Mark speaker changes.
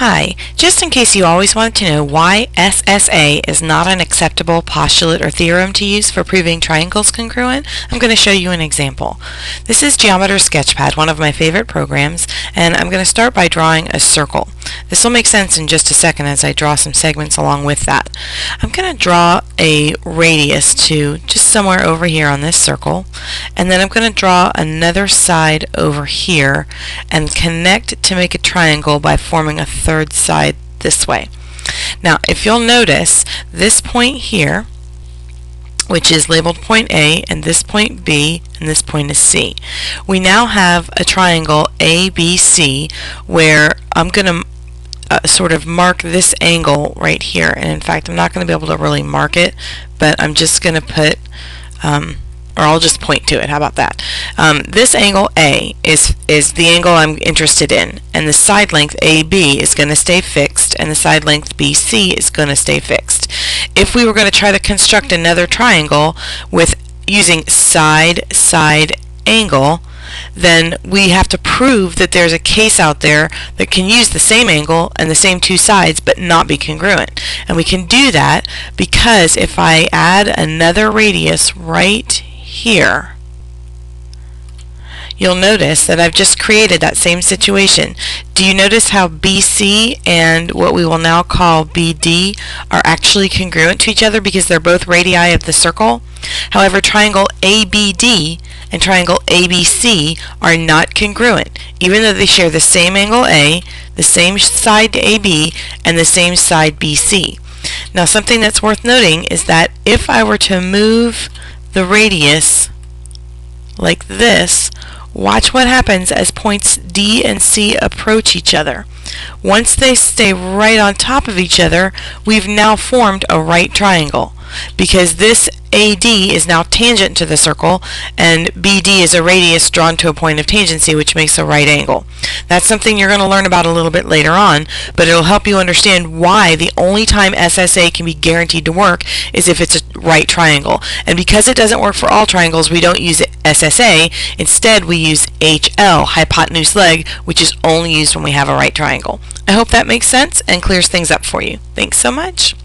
Speaker 1: Hi, just in case you always wanted to know why SSA is not an acceptable postulate or theorem to use for proving triangles congruent, I'm going to show you an example. This is Geometer Sketchpad, one of my favorite programs, and I'm going to start by drawing a circle. This will make sense in just a second as I draw some segments along with that. I'm going to draw a radius to just somewhere over here on this circle, and then I'm going to draw another side over here and connect to make a triangle by forming a third side this way. Now, if you'll notice, this point here, which is labeled point A, and this point B, and this point is C. We now have a triangle ABC where I'm going to sort of mark this angle right here. And in fact, I'm not going to be able to really mark it, but I'm just going to put, or I'll just point to it. How about that? This angle A is the angle I'm interested in, and the side length AB is going to stay fixed, and the side length BC is going to stay fixed. If we were going to try to construct another triangle with using side-side angle, then we have to prove that there's a case out there that can use the same angle and the same two sides but not be congruent. And we can do that because if I add another radius right here, you'll notice that I've just created that same situation. Do you notice how BC and what we will now call BD are actually congruent to each other because they're both radii of the circle? However, triangle ABD and triangle ABC are not congruent, even though they share the same angle A, the same side AB, and the same side BC. Now, something that's worth noting is that if I were to move the radius like this, watch what happens as points D and C approach each other. Once they stay right on top of each other, we've now formed a right triangle, because this AD is now tangent to the circle and BD is a radius drawn to a point of tangency, which makes a right angle. That's something you're going to learn about a little bit later on, but it'll help you understand why the only time SSA can be guaranteed to work is if it's a right triangle. And because it doesn't work for all triangles, we don't use SSA. Instead, we use HL, hypotenuse leg, which is only used when we have a right triangle. I hope that makes sense and clears things up for you. Thanks so much.